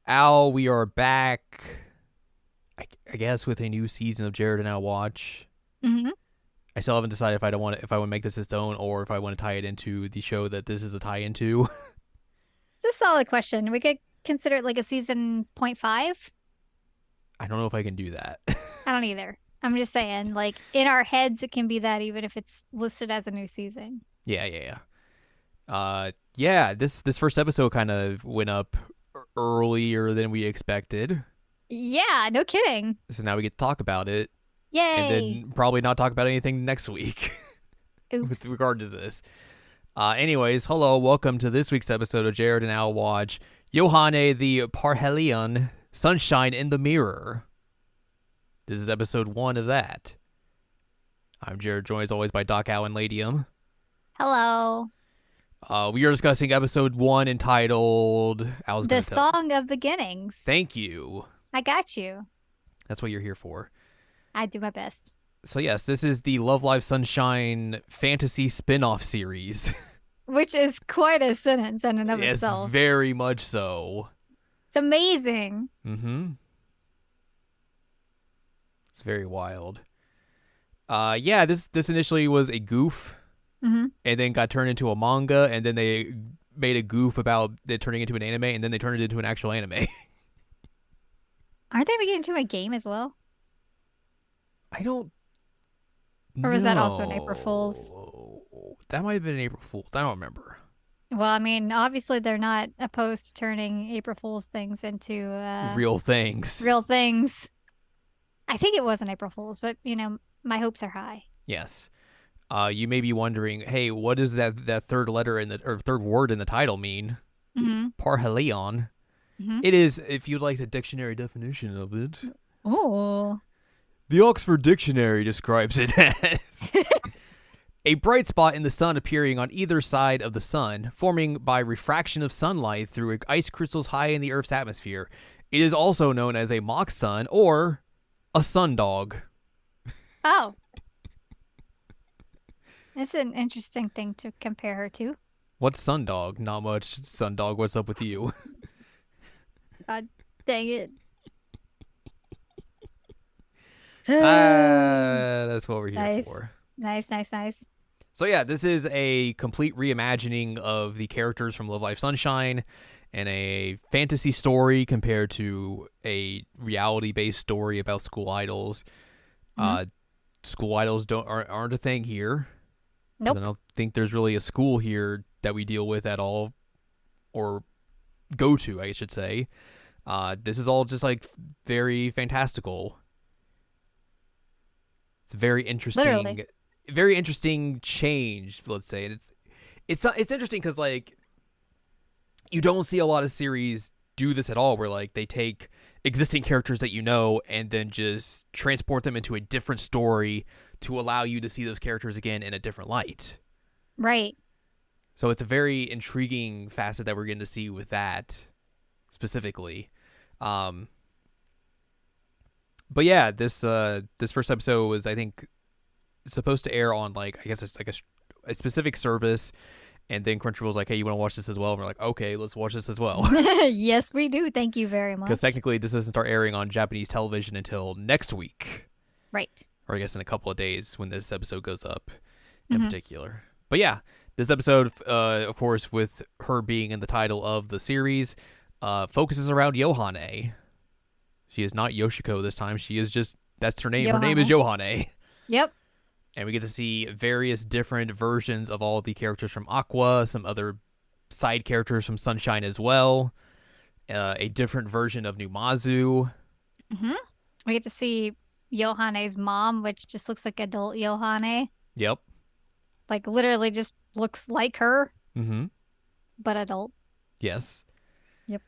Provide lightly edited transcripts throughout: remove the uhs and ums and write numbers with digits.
Al, we are back. I guess with a new season of Jared and Al Watch. hmm I still haven't decided if I want to make this its own or if I want to tie it into the show that this is a tie into. It's a solid question. We could consider it like a season point five. I don't know if I can do that. I don't either. I'm just saying, like in our heads, it can be that even if it's listed as a new season. Yeah. This first episode kind of went up earlier than we expected, Yeah, no kidding. so now we get to talk about it, and Yay. then probably not talk about anything next week with Oops. regard to this. Anyways, hello, welcome to this week's episode of Jared and Al Watch YOHANE the PARHELION Sunshine in the Mirror. This is episode 1 of that. I'm Jared, joined as always by Doc Al and Ladium. Hello. We are discussing episode 1 entitled The Song of Beginnings. Thank you. I got you. That's what you're here for. I do my best. So yes, this is the Love Live Sunshine fantasy spin-off series. Which is quite a sentence in and of Yes, itself. very much so. It's amazing. Mm-hmm. It's very wild. Yeah, this initially was a goof, hmm and then got turned into a manga, and then they made a goof about it turning into an anime, and then they turned it into an actual anime. Aren't they getting into a game as well? I don't Or was that also an know. April Fool's? That might have been an April Fool's. I don't remember. Well, I mean, obviously they're not opposed to turning April Fool's things into Real things. real things. I think it was an April Fool's, but my hopes are high. Yes. You may be wondering, hey, what does that third letter or third word in the title mean? hmm Parhelion. hmm It is, if you'd like the dictionary definition of it. Oh. The Oxford Dictionary describes it as a bright spot in the sun appearing on either side of the sun, forming by refraction of sunlight through ice crystals high in the Earth's atmosphere. It is also known as a mock sun or a sundog. Oh. That's an interesting thing to compare her to. What's sundog? Not much. Sundog, what's up with you? God dang it. That's what we're here Nice. for. Nice. So yeah, this is a complete reimagining of the characters from Love Live Sunshine and a fantasy story compared to a reality-based story about school idols. Mhm. School idols aren't a thing here. 'Cause I Nope. don't think there's really a school here that we deal with at all, or go to, I should say. This is all just like very fantastical. It's Literally. very interesting change. Let's say, and it's interesting because like you don't see a lot of series do this at all, where like they take existing characters that you know and then just transport them into a different story to allow you to see those characters again in a different light. Right. So it's a very intriguing facet that we're getting to see with that specifically. But yeah, this first episode was, I think, supposed to air on like, I guess it's like a specific service, and then Crunchyroll's like, hey, you want to watch this as well? And we're like, okay, let's watch this as well. Yes, we do. Thank you very Because much. technically this doesn't start airing on Japanese television until next week, Right. or I guess in a couple of days when this episode goes up in hmm particular. But yeah, this episode, of course, with her being in the title of the series, focuses around Yohane. She is not Yoshiko this time. She is just, that's her name. Her name is Johanna. Yohane. Yep. And we get to see various different versions of all of the characters from Aqua, some other side characters from Sunshine as well, a different version of Numazu. hmm We get to see Johanne's mom, which just looks like adult Johanne. Yep. Like literally just looks like her, Mm-hmm. but adult. Yes. Yep.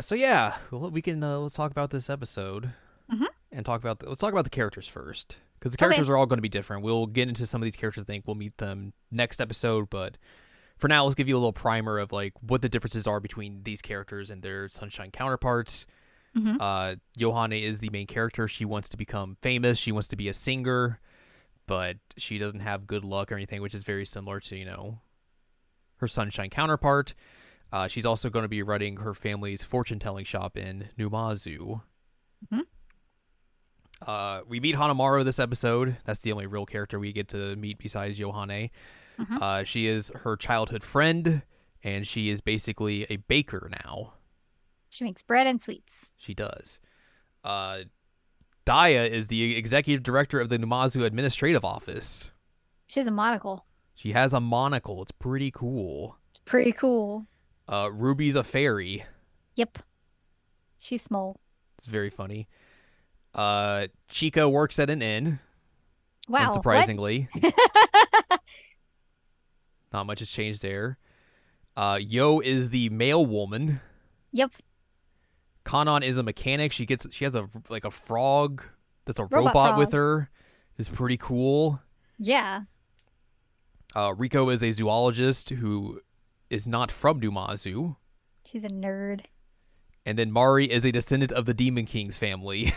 So yeah, well, we can let's talk about this episode hmm and let's talk about the characters first, because the Okay. characters are all going to be different. We'll get into some of these characters. I think we'll meet them next episode, but for now, let's give you a little primer of like what the differences are between these characters and their Sunshine counterparts. hmm Yohane is the main character. She wants to become famous. She wants to be a singer, but she doesn't have good luck or anything, which is very similar to her Sunshine counterpart. She's also going to be running her family's fortune-telling shop in Numazu. Mhm. We meet Hanamaru this episode. That's the only real character we get to meet besides Yohane. Mhm. She is her childhood friend, and she is basically a baker now. She makes bread and sweets. She does. Daya is the executive director of the Numazu Administrative Office. She has a monocle. She has a monocle. It's pretty cool. It's pretty cool. Ruby's a fairy. Yep. She's small. It's very funny. Chica works at an inn. Wow. Unsurprisingly. Not much has changed there. Yo is the male woman. Yep. Kanon is a mechanic. She has a frog that's a robot frog. with her. It's pretty cool. Yeah. Riko is a zoologist who is not from Numazu. She's a nerd. And then Mari is a descendant of the Demon King's family.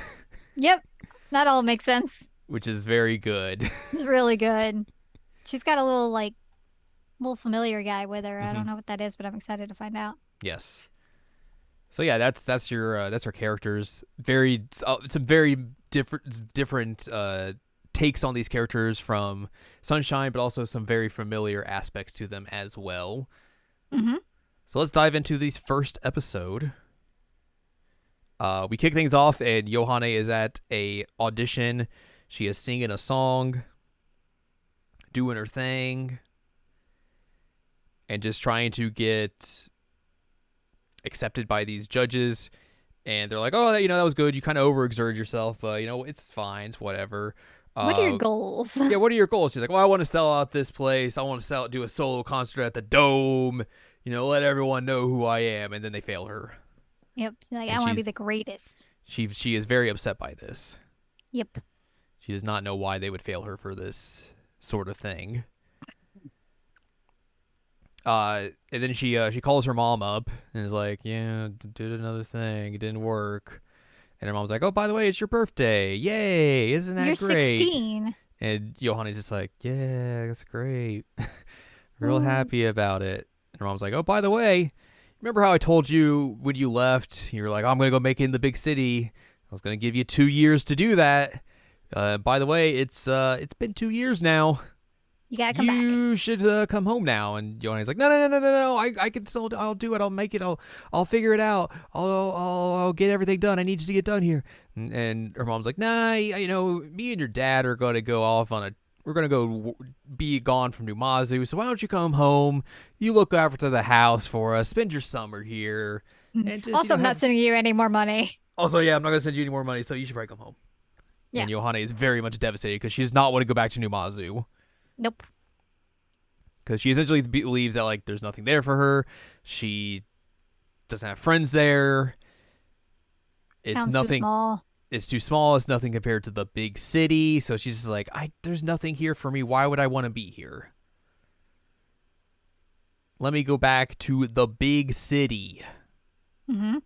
Yep. That all makes sense. Which is very good. It's really good. She's got a little familiar guy with her. I don't know what that is, but I'm excited to find out. Yes. So yeah, that's her characters. Some very different takes on these characters from Sunshine, but also some very familiar aspects to them as well. Mm-hmm. So let's dive into this first episode. We kick things off, and Yohane is at a audition. She is singing a song, doing her thing, and just trying to get accepted by these judges. And they're like, "Oh, that was good. You kind of overexerted yourself, but it's fine. It's whatever." What are your goals? Yeah, what are your goals? She's like, "Well, I want to sell out this place. I want to do a solo concert at the Dome. Let everyone know who I am." And then they fail her. Yep. Like, I want to be the greatest. She is very upset by this. Yep. She does not know why they would fail her for this sort of thing. And then she calls her mom up and is like, "Yeah, did another thing. It didn't work." And her mom's like, "Oh, by the way, it's your birthday. Yay. Isn't that You're great?" 16. And Yohane's just like, "Yeah, that's great. Real happy about it." And her mom's like, "Oh, by the way, remember how I told you when you left, you were like, I'm going to go make it in the big city. I was going to give you 2 years to do that. By the way, it's been 2 years now. You got to come back. You should come home now." And Yohane's like, No. I can still, I'll do it. I'll make it. I'll figure it out. I'll get everything done. I need you to get done here. And her mom's like, "Nah, me and your dad are going to go off on we're going to go be gone from Numazu, so why don't you come home? You look after the house for us, spend your summer here. And just, Also, I'm not sending you any more money. Also, yeah, I'm not going to send you any more money, so you should probably come home." Yeah. And Yohane is very much devastated because she does not want to go back to Numazu. Nope. Because she essentially believes that, there's nothing there for her. She doesn't have friends there. It's Sounds nothing. too small. It's too small. It's nothing compared to the big city. So she's just like, there's nothing here for me. Why would I want to be here? Let me go back to the big city. Mm-hmm.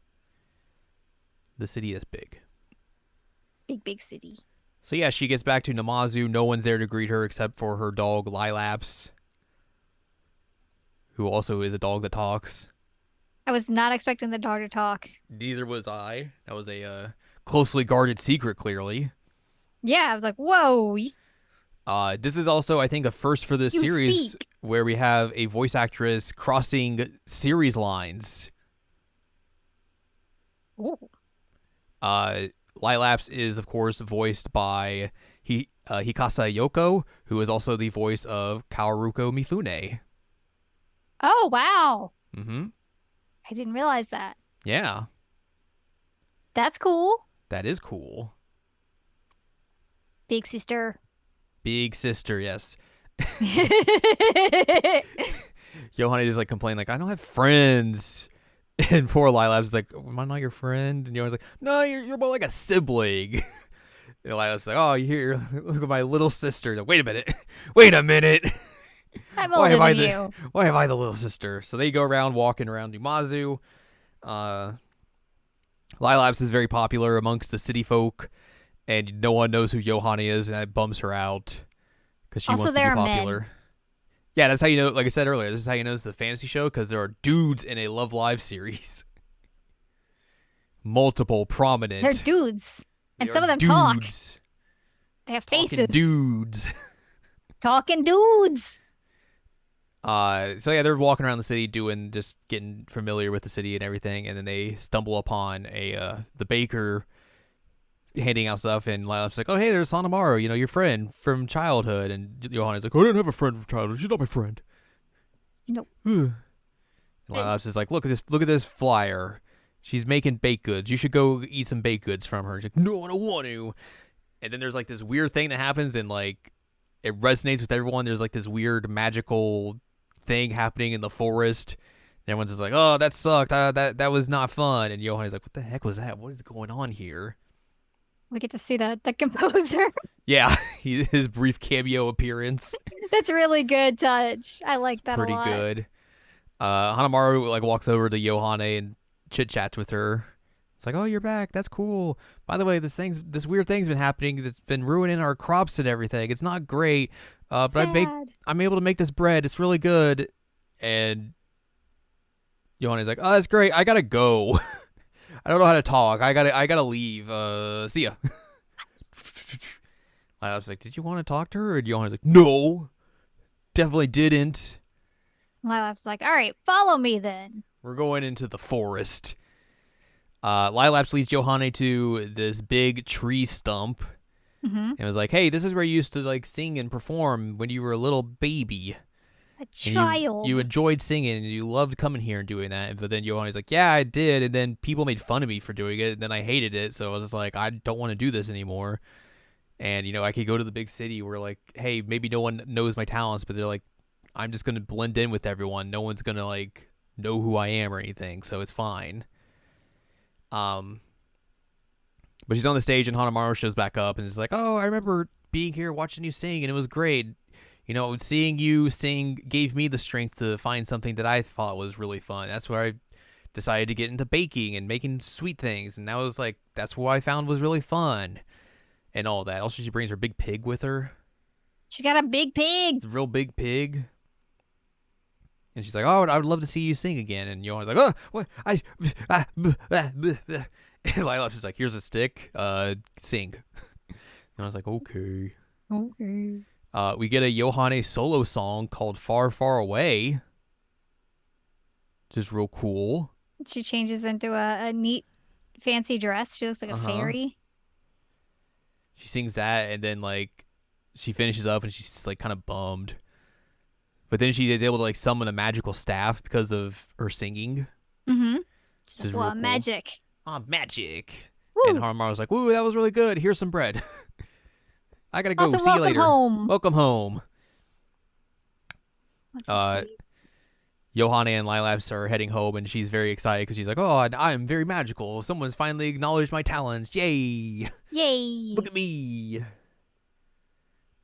The city that's big. Big city. So yeah, she gets back to Numazu. No one's there to greet her except for her dog, Lilaps, who also is a dog that talks. I was not expecting the dog to talk. Neither was I. That was a closely guarded secret, clearly. Yeah, I was like, whoa. This is also, I think, a first for this You series speak. where we have a voice actress crossing series lines. Ooh. Lilaps is, of course, voiced by Hikasa Yoko, who is also the voice of Kaoruko Mifune. Oh, wow. Mm-hmm. I didn't realize that. Yeah. That's cool. That is cool. Big sister. Big sister, yes. Yohane just complained, I don't have friends. And poor Lilaps is like, "Am I not your friend?" And Yohane's like, "No, you're more like a sibling." And Lilaps is like, "Oh, look at my little sister." Like, Wait a minute. I'm older than you. Why am I the little sister? So they go around walking around Numazu. Lilaps is very popular amongst the city folk, and no one knows who Yohane is, and that bums her out because she Also, wants to there be are popular. men. Yeah, that's how you know. Like I said earlier, this is how you know it's a fantasy show because there are dudes in a Love Live series. Multiple They're prominent. dudes. They And are some of them talk. dudes. They have Talking faces. dudes. Talking dudes. So yeah, they're walking around the city just getting familiar with the city and everything, and then they stumble upon the baker handing out stuff, and Lila's like, "Oh hey, there's Hanamaru, your friend from childhood," and Yohane's like, "Oh, I didn't have a friend from childhood. She's not my friend." Nope. And Lila's just like, "Look at this flyer. She's making baked goods. You should go eat some baked goods from her." She's like, "No, I don't want to." And then there's like this weird thing that happens, and like it resonates with everyone. There's like this weird magical thing happening in the forest. And everyone's just like, "Oh, that sucked. That was not fun." And Yohane's like, "What the heck was that? What is going on here?" We get to see the composer. Yeah, his brief cameo appearance. That's a really good touch. I like that a Pretty lot. good. Hanamaru like walks over to Yohane and chit chats with her. It's like, "Oh, you're back. That's cool. By the way, this weird thing's been happening. That's been ruining our crops and everything. It's not great. But Sad. I'm able to make this bread. It's really good." And Yohane's like, "Oh, that's great. I gotta go. I don't know how to talk. I gotta leave. See ya." I was like, "Did you want to talk to her?" And Yohane's like, "No, definitely didn't. Lila's like, all right, follow me then. We're going into the forest." Lilaps leads Yohane to this big tree stump and was like, "Hey, this is where you used to like sing and perform when you were a little baby. A And child. you enjoyed singing and you loved coming here and doing that." But then Yohane's like, "Yeah, I did. And then people made fun of me for doing it. And then I hated it. So I was like, I don't want to do this anymore. And, I could go to the big city where like, hey, maybe no one knows my talents, but they're like, I'm just going to blend in with everyone. No one's going to like know who I am or anything. So it's fine." But she's on the stage and Hanamaru shows back up and is like, "Oh, I remember being here watching you sing and it was great. Seeing you sing gave me the strength to find something that I thought was really fun. That's where I decided to get into baking and making sweet things. And that was like, that's what I found was really fun and all that." Also, she brings her big pig with her. She got a big pig. It's a real big pig. And she's like, "Oh, I would love to see you sing again." And Johan's like, "Oh, what? And Lila's just like, "Here's a stick. Sing." And I was like, "Okay." Okay. We get a Yohane solo song called "Far, Far Away," which is real cool. She changes into a neat, fancy dress. She looks like a fairy. She sings that, and then like she finishes up, and she's like kind of bummed. But then she is able to like summon a magical staff because of her singing. Mm-hmm. Which is Well, real cool. magic. Oh, magic. Woo. And Hanamaru's like, "Woo, that was really good. Here's some bread. I gotta go. Also, See you later. home. Welcome home." Want some sweets? Yohane and Lilaps are heading home, and she's very excited because she's like, "Oh, I'm very magical. Someone's finally acknowledged my talents. Yay! Yay! Look at me."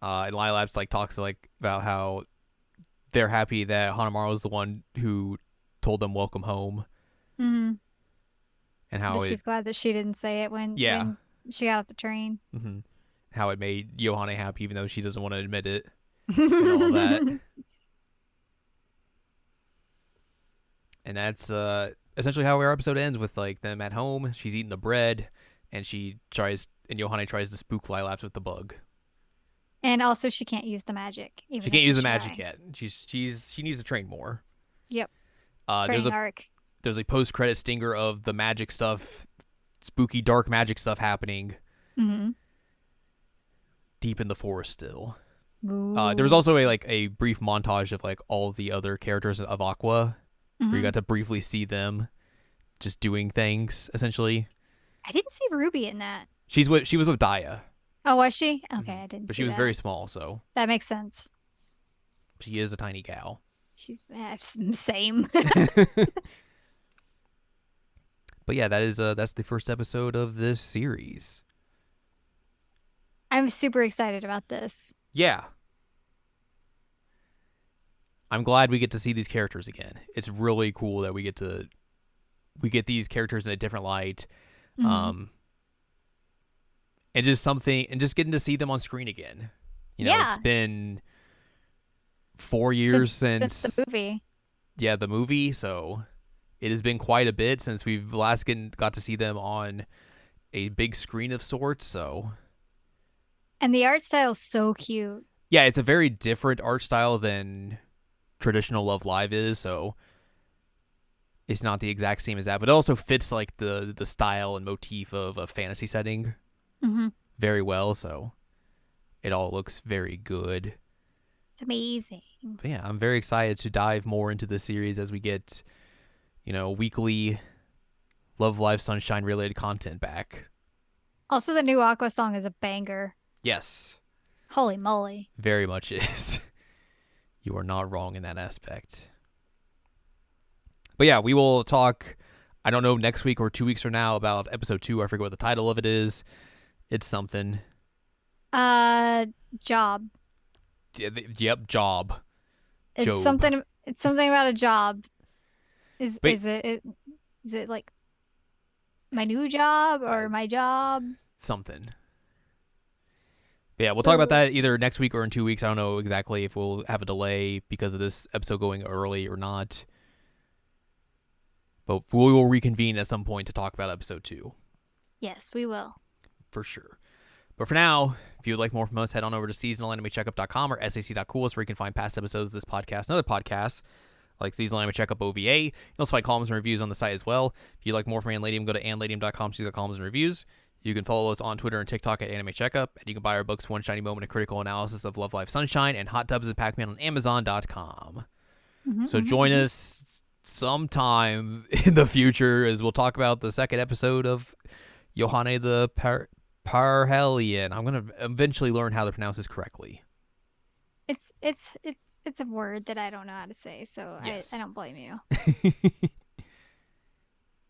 And Lilaps like talks like about how they're happy that Hanamaru is the one who told them welcome home. Mm-hmm. And how she's glad that she didn't say it when she got off the train. Mm-hmm. How it made Yohane happy, even though she doesn't want to admit it. And all that. And that's essentially how our episode ends, with like them at home. She's eating the bread, and Yohane tries to spook Lilaps with the bug. And also, she can't use the magic. She can't use the magic yet. She needs to train more. Yep. Training arc. There's a post-credit stinger of the magic stuff, spooky dark magic stuff happening. Mm-hmm. Deep in the forest still. There was also a brief montage of like all the other characters of Aqua, where you got to briefly see them just doing things essentially. I didn't see Ruby in that. She was with Daya. Oh, was she? Okay, I didn't. But see she was that. very small, so that makes sense. She is a tiny gal. She's same. But yeah, that's the first episode of this series. I'm super excited about this. Yeah. I'm glad we get to see these characters again. It's really cool that we get these characters in a different light. Mm-hmm. And just getting to see them on screen again. It's been 4 years Since the since movie. the movie. So it has been quite a bit since we've last got to see them on a big screen of sorts. So And the art style's so cute. yeah, it's a very different art style than traditional Love Live is. So it's not the exact same as that, but it also fits like the style and motif of a fantasy setting Mm-hmm. very well. So it all looks very good. It's amazing. But yeah, I'm very excited to dive more into the series as we get, weekly Love Live Sunshine related content back. Also, the new Aqua song is a banger. Yes, Holy moly. very much is. You are not wrong in that aspect. But yeah, we will talk, I don't know, next week or 2 weeks from now about episode 2. I forget what the title of it is. It's something. Job. Yep, job. It's Job. something. It's something about a job. Is But- is it like my new job or my job? Something. But yeah, we'll talk about that either next week or in 2 weeks. I don't know exactly if we'll have a delay because of this episode going early or not. But we will reconvene at some point to talk about episode 2. Yes, we will. For sure. But for now, if you would like more from us, head on over to seasonalanimecheckup.com or sac.coolest where you can find past episodes of this podcast and other podcasts like Seasonal Anime Checkup OVA. You'll also find columns and reviews on the site as well. If you'd like more from Anladium, go to anladium.com to see the columns and reviews. You can follow us on Twitter and TikTok at Anime Checkup, and you can buy our books One Shiny Moment, A Critical Analysis of Love Live Sunshine, and Hot Tubs and Pac-Man on Amazon.com. So join us sometime in the future as we'll talk about the second episode of YOHANE the PARHELION. I'm going to eventually learn how to pronounce this correctly. It's a word that I don't know how to say, so Yes. I don't blame you.